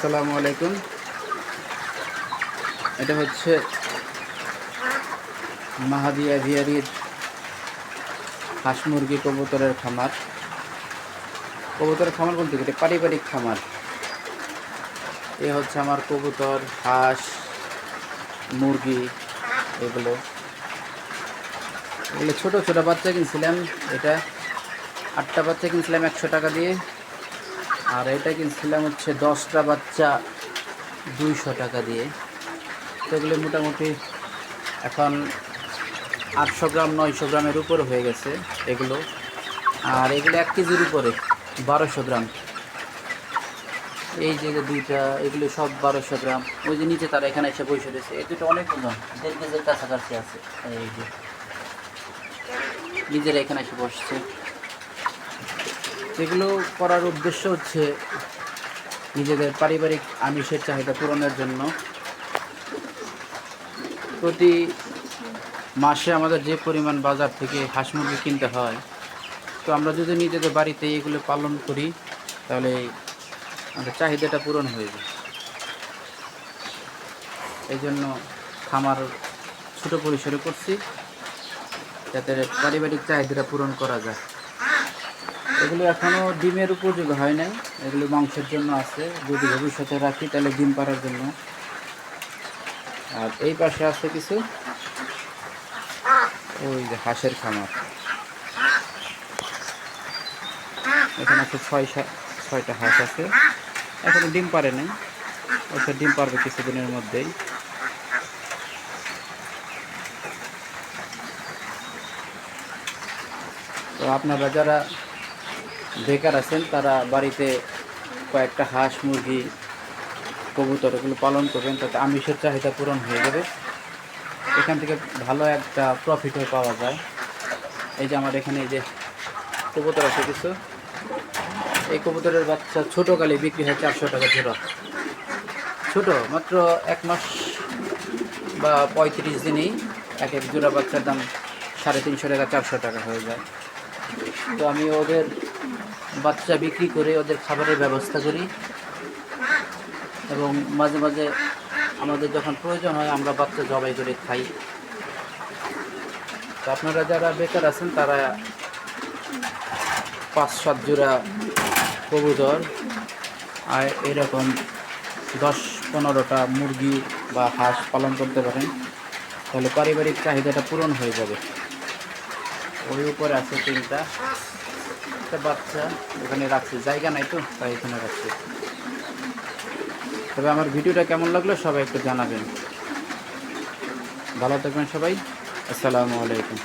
আসসালামু আলাইকুম। এটা হচ্ছে মাহাদি এভিয়ারির হাঁস মুরগি কবুতরের খামার। কবুতরের খামার বলতে কি, এটা পারিবারিক খামার। এ হচ্ছে আমার কবুতর, হাঁস, মুরগি। এগুলো এগুলো ছোটো ছোটো বাচ্চা কিনছিলাম। এটা 8টা বাচ্চা কিনছিলাম 100 টাকা দিয়ে, আর এটা কিনছিলাম হচ্ছে 10টা বাচ্চা 200 টাকা দিয়ে। তো এগুলো মোটামুটি এখন 800 গ্রাম 900 গ্রামের উপরে হয়ে গেছে এগুলো। আর এগুলো 1 কেজির উপরে 1200 গ্রাম। এই যে দুইটা, এগুলো সব 1200 গ্রাম। ওই যে নিচে তারা এখানে এসে বসে রয়েছে, এই দুটো অনেক ওজন, 1.5 কেজির কাছাকাছি আছে। এই যে নিজেরা এখানে এসে বসছে। এগুলো করার উদ্দেশ্য হচ্ছে নিজেদের পারিবারিক আমিষের চাহিদা পূরণের জন্য। প্রতি মাসে আমাদের যে পরিমাণ বাজার থেকে হাঁস মুরগি কিনতে হয়, তো আমরা যদি নিজেদের বাড়িতে এগুলো পালন করি তাহলে আমাদের চাহিদাটা পূরণ হয়ে যায়। এই জন্য খামার ছোটো পরিসরে করছি, যাতে পারিবারিক চাহিদাটা পূরণ করা যায়। এগুলো এখনও ডিমের উপযোগী হয় নাই, এগুলো মাংসের জন্য আছে। যদি ভবিষ্যতে রাখি তাহলে ডিম পাড়ার জন্য। আর এই পাশে আছে কিছু, ওই যে হাঁসের খামার। এখানে আছে 6টা হাঁস আছে, এখনো ডিম পারে নাই। ওটা ডিম পারবে কিছুদিনের মধ্যেই। তো আপনারা যারা বেকার আছেন তারা বাড়িতে কয়েকটা হাঁস, মুরগি, কবুতর এগুলো পালন করবেন, তাতে আমিষের চাহিদা পূরণ হয়ে যাবে। এখান থেকে ভালো একটা প্রফিটও পাওয়া যায়। এই যে আমার এখানে এই যে কবুতর আছে কিছু, এই কবুতরের বাচ্চা ছোটোকালে বিক্রি হয় 400 টাকা জোড়া। ছোটো মাত্র 1 মাস বা 35 দিনেই এক এক জোড়া বাচ্চার দাম 350 টাকা 400 টাকা হয়ে যায়। তো আমি ওদের বাচ্চা বিক্রি করে ওদের খাবারের ব্যবস্থা করি, এবং মাঝে মাঝে আমাদের যখন প্রয়োজন হয় আমরা বাচ্চা জবাই করে খাই। তো আপনারা যারা বেকার আছেন তারা 5-7 জোড়া কবুতর আর এরকম 10-15টা মুরগি বা হাঁস পালন করতে পারেন, তাহলে পারিবারিক চাহিদাটা পূরণ হয়ে যাবে। ওই উপরে আছে 3টা বাচ্চা, ওখানে রাখছি, জায়গা নাই তো তাই এখানে রাখছি। তবে আমার ভিডিওটা কেমন লাগলো সবাই একটু জানাবেন। ভালো থাকবেন সবাই। আসসালামু আলাইকুম।